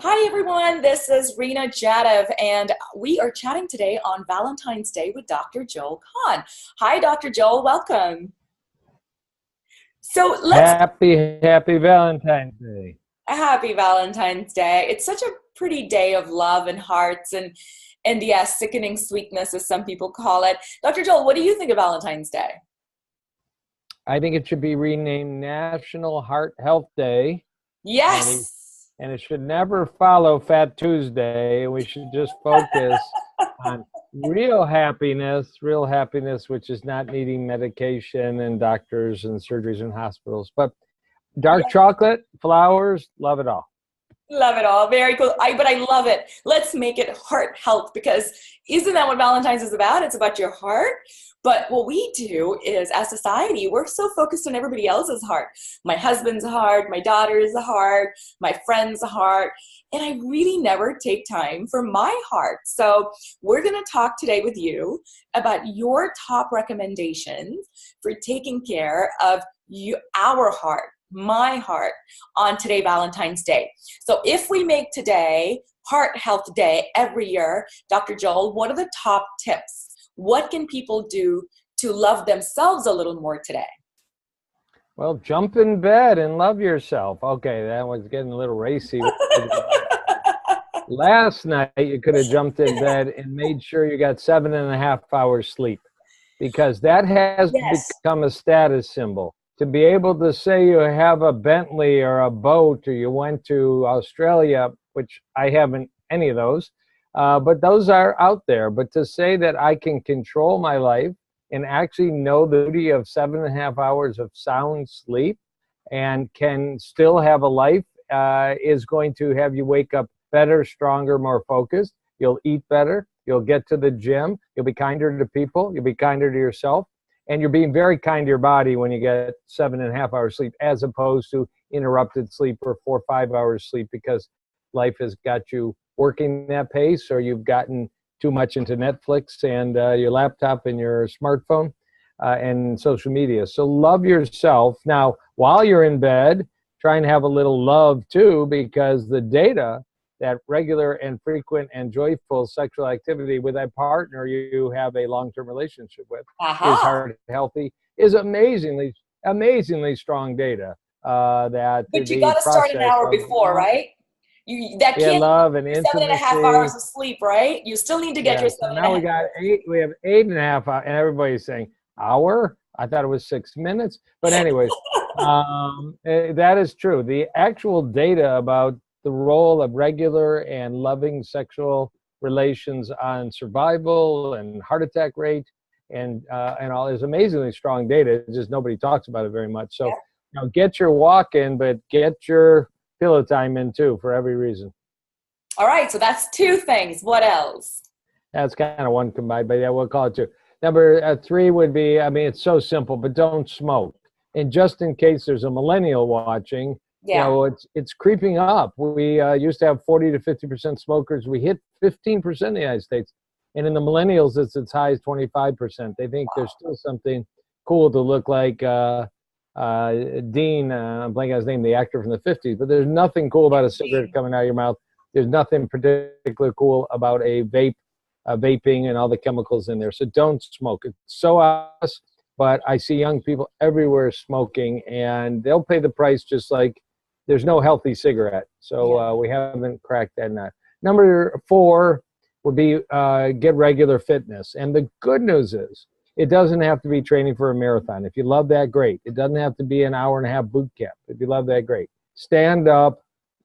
Hi everyone, this is Rena Jadav, and we are chatting today on Valentine's Day with Dr. Joel Kahn. Hi, Dr. Joel, welcome. So let's Happy Valentine's Day. Happy Valentine's Day. It's such a pretty day of love and hearts and yes, sickening sweetness, as some people call it. Dr. Joel, what do you think of Valentine's Day? I think it should be renamed National Heart Health Day, and we Yes. and it should never follow Fat Tuesday. We should just focus on real happiness, which is not needing medication and doctors and surgeries and hospitals. But dark chocolate, flowers, love it all. Love it all. Very cool. But I love it. Let's make it heart health, because isn't that what Valentine's is about? It's about your heart. But what we do is, as society, we're so focused on everybody else's heart. My husband's heart, my daughter's heart, my friend's heart. And I really never take time for my heart. So we're going to talk today with you about your top recommendations for taking care of our heart, my heart, on today, Valentine's Day. So if we make today Heart Health Day every year, Dr. Joel, what are the top tips? What can people do to love themselves a little more today? Well, jump in bed and love yourself. Okay, that was getting a little racy. Last night, you could have jumped in bed and made sure you got 7.5 hours sleep, because that has Yes. become a status symbol. To be able to say you have a Bentley or a boat, or you went to Australia, which I haven't any of those, but those are out there. But to say that I can control my life and actually know the beauty of 7.5 hours of sound sleep and can still have a life is going to have you wake up better, stronger, more focused. You'll eat better. You'll get to the gym. You'll be kinder to people. You'll be kinder to yourself. And you're being very kind to your body when you get 7.5 hours sleep, as opposed to interrupted sleep or 4 or 5 hours sleep, because life has got you working that pace, or you've gotten too much into Netflix and your laptop and your smartphone and social media. So love yourself. Now, while you're in bed, try and have a little love too, because the data that regular and frequent and joyful sexual activity with a partner you have a long-term relationship with is Aha. heart healthy, is amazingly strong data that But you the got to start an process hour of before, right? That yeah, can't love and be 7.5 hours intimacy. of sleep, right? You still need to get Yeah, your so seven and a now half. we have 8.5 hours, and everybody's saying hour. I thought it was 6 minutes, but anyways, that is true. The actual data about the role of regular and loving sexual relations on survival and heart attack rate and all is amazingly strong data. It's just nobody talks about it very much. So, get your walk in, but get your pillow time in too, for every reason. All right, so that's two things. What else? That's kind of one combined, but yeah, we'll call it two. Number three would be, I mean, it's so simple, but don't smoke. And just in case there's a millennial watching, Yeah. it's creeping up. We used to have 40 to 50% smokers. We hit 15% in the United States. And in the millennials, it's as high as 25%. They think there's still something cool to look like Dean, I'm blanking on his name, the actor from the 50s, but there's nothing cool about a cigarette coming out of your mouth. There's nothing particularly cool about a vaping and all the chemicals in there. So don't smoke. It's so obvious, but I see young people everywhere smoking, and they'll pay the price, just like there's no healthy cigarette. So we haven't cracked that nut. Number four would be get regular fitness. And the good news is it doesn't have to be training for a marathon. If you love that, great. It doesn't have to be an hour-and-a-half boot camp. If you love that, great. Stand up,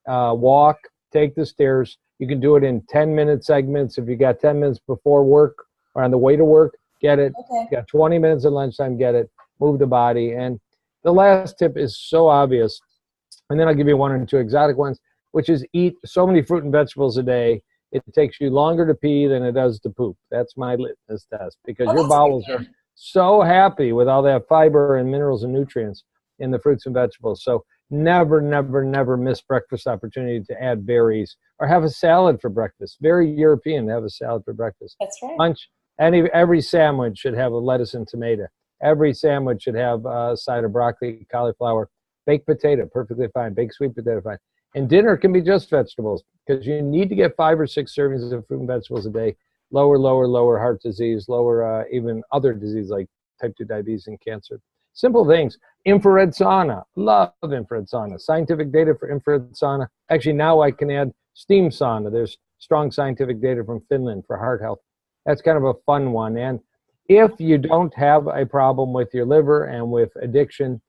walk, take the stairs. You can do it in 10-minute segments. If you got 10 minutes before work or on the way to work, get it. Okay. You got 20 minutes at lunchtime, get it. Move the body. And the last tip is so obvious, and then I'll give you one or two exotic ones, which is eat so many fruit and vegetables a day. It takes you longer to pee than it does to poop. That's my litmus test, because Oh, your that's a good bowels are one. so happy with all that fiber and minerals and nutrients in the fruits and vegetables. So never, never, never miss breakfast opportunity to add berries or have a salad for breakfast. Very European to have a salad for breakfast. That's right. Lunch, every sandwich should have a lettuce and tomato. Every sandwich should have a side of broccoli, cauliflower, baked potato, perfectly fine. Baked sweet potato, fine. And dinner can be just vegetables, because you need to get 5 or 6 servings of fruit and vegetables a day. Lower heart disease, lower even other diseases like type 2 diabetes and cancer. Simple things. Infrared sauna. Love infrared sauna. Scientific data for infrared sauna. Actually, now I can add steam sauna. There's strong scientific data from Finland for heart health. That's kind of a fun one. And if you don't have a problem with your liver and with addiction,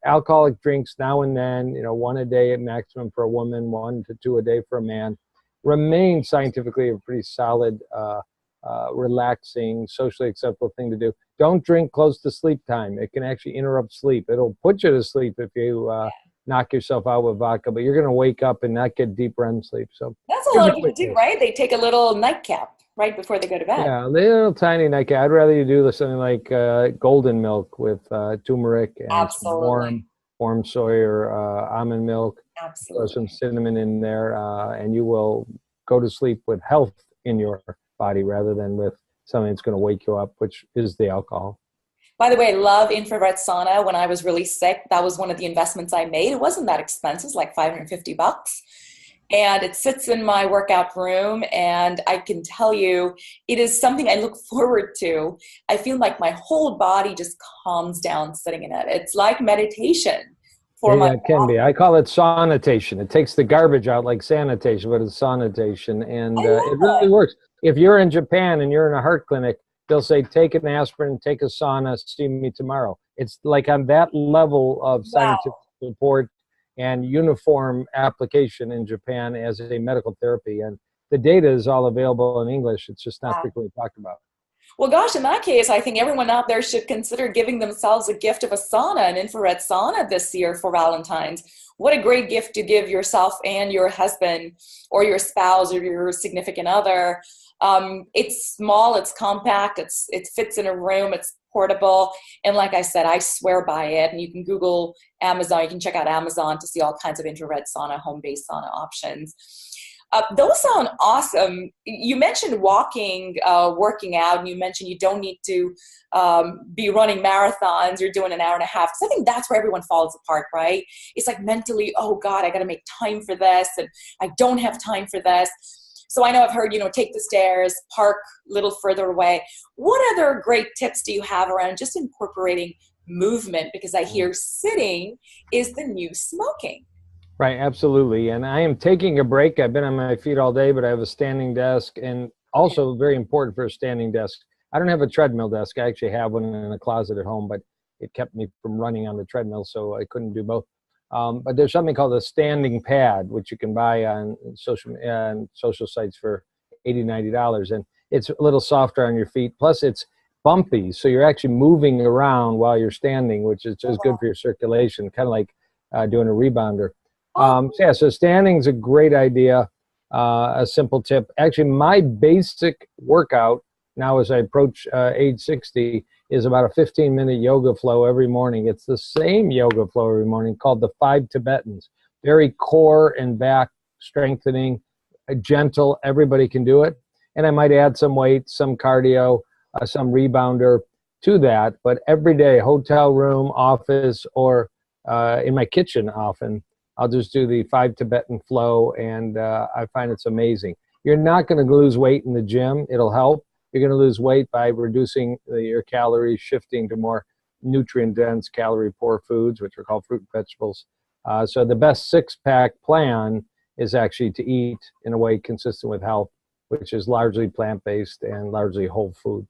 alcoholic drinks now and then, 1 a day at maximum for a woman, 1 to 2 a day for a man, remain scientifically a pretty solid, relaxing, socially acceptable thing to do. Don't drink close to sleep time. It can actually interrupt sleep. It'll put you to sleep if you knock yourself out with vodka, but you're going to wake up and not get deep REM sleep. So that's a lot of people do, right? They take a little nightcap right before they go to bed. Yeah, a little tiny nightcap. I'd rather you do something like golden milk with turmeric and some warm soy or almond milk. Absolutely. Throw some cinnamon in there, and you will go to sleep with health in your body rather than with something that's going to wake you up, which is the alcohol. By the way, I love infrared sauna. When I was really sick, that was one of the investments I made. It wasn't that expensive, like $550. And it sits in my workout room, and I can tell you, it is something I look forward to. I feel like my whole body just calms down sitting in it. It's like meditation for my body. It can be. I call it sanitation. It takes the garbage out like sanitation, but it's sanitation, and it really works. If you're in Japan and you're in a heart clinic, they'll say, take an aspirin, take a sauna, see me tomorrow. It's like on that level of scientific support and uniform application in Japan as a medical therapy. And the data is all available in English. It's just not frequently talked about. Well, gosh, in that case, I think everyone out there should consider giving themselves a gift of a sauna, an infrared sauna this year for Valentine's. What a great gift to give yourself and your husband or your spouse or your significant other. It's small, it's compact, it fits in a room, it's portable. And like I said, I swear by it. And you can Google Amazon, you can check out Amazon to see all kinds of infrared sauna, home-based sauna options. Those sound awesome. You mentioned walking, working out, and you mentioned you don't need to be running marathons. You're doing an hour and a half. Because I think that's where everyone falls apart, right? It's like mentally, oh God, I got to make time for this, and I don't have time for this. So I know I've heard, take the stairs, park a little further away. What other great tips do you have around just incorporating movement? Because I hear sitting is the new smoking. Right, absolutely. And I am taking a break. I've been on my feet all day, but I have a standing desk, and also very important for a standing desk. I don't have a treadmill desk. I actually have one in a closet at home, but it kept me from running on the treadmill, so I couldn't do both. But there's something called a standing pad, which you can buy on social sites for $80, $90. And it's a little softer on your feet. Plus, it's bumpy, so you're actually moving around while you're standing, which is just good for your circulation, kind of like doing a rebounder. So standing's a great idea. A simple tip. Actually, my basic workout now as I approach age 60 is about a 15-minute yoga flow every morning. It's the same yoga flow every morning called the 5 Tibetans. Very core and back strengthening, gentle. Everybody can do it. And I might add some weight, some cardio, some rebounder to that. But every day, hotel room, office, or in my kitchen often, I'll just do the 5 Tibetan flow, and I find it's amazing. You're not going to lose weight in the gym. It'll help. You're going to lose weight by reducing your calories, shifting to more nutrient-dense, calorie-poor foods, which are called fruit and vegetables. So the best six-pack plan is actually to eat in a way consistent with health, which is largely plant-based and largely whole food.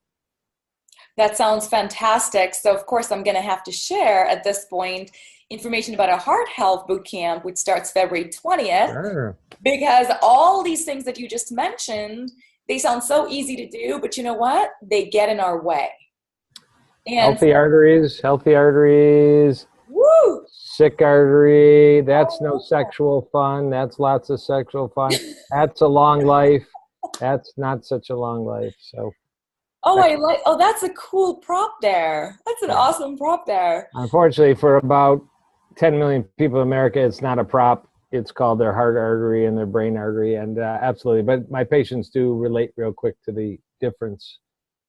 That sounds fantastic. So, of course, I'm going to have to share at this point information about our heart health boot camp, which starts February 20th. Sure. Because all these things that you just mentioned, they sound so easy to do, but you know what? They get in our way. And healthy arteries, woo! Sick artery, that's no sexual fun. That's lots of sexual fun. That's a long life. That's not such a long life. So. That's a cool prop there. That's an awesome prop there. Unfortunately, for about 10 million people in America, it's not a prop. It's called their heart artery and their brain artery. And absolutely. But my patients do relate real quick to the difference.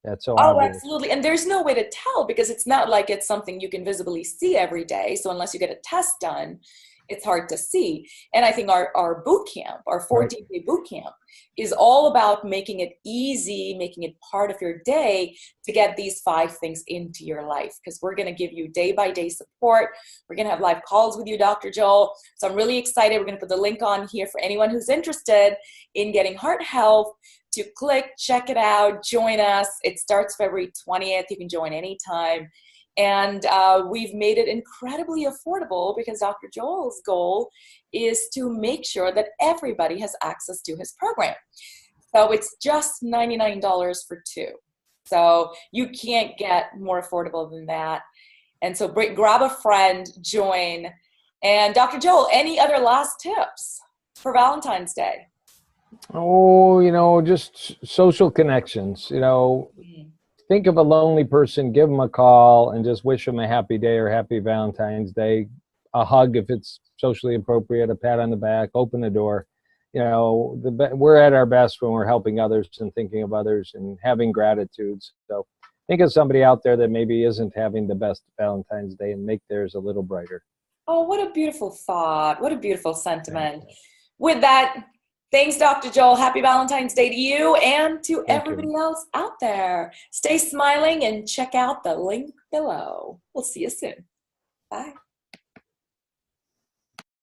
That's so obvious. Absolutely. And there's no way to tell because it's not like it's something you can visibly see every day. So unless you get a test done, it's hard to see. And I think our boot camp, our Right. 14-day boot camp, is all about making it easy, making it part of your day to get these 5 things into your life. Because we're going to give you day-by-day support. We're going to have live calls with you, Dr. Joel. So I'm really excited. We're going to put the link on here for anyone who's interested in getting heart health to click, check it out, join us. It starts February 20th. You can join anytime. And we've made it incredibly affordable because Dr. Joel's goal is to make sure that everybody has access to his program. So it's just $99 for 2. So you can't get more affordable than that. And so grab a friend, join. And Dr. Joel, any other last tips for Valentine's Day? Oh, just social connections. Think of a lonely person, give them a call, and just wish them a happy day or happy Valentine's Day. A hug if it's socially appropriate, a pat on the back, open the door. We're at our best when we're helping others and thinking of others and having gratitudes. So think of somebody out there that maybe isn't having the best Valentine's Day and make theirs a little brighter. Oh, what a beautiful thought. What a beautiful sentiment. With that, thanks, Dr. Joel. Happy Valentine's Day to you and to everybody else out there. Stay smiling and check out the link below. We'll see you soon. Bye.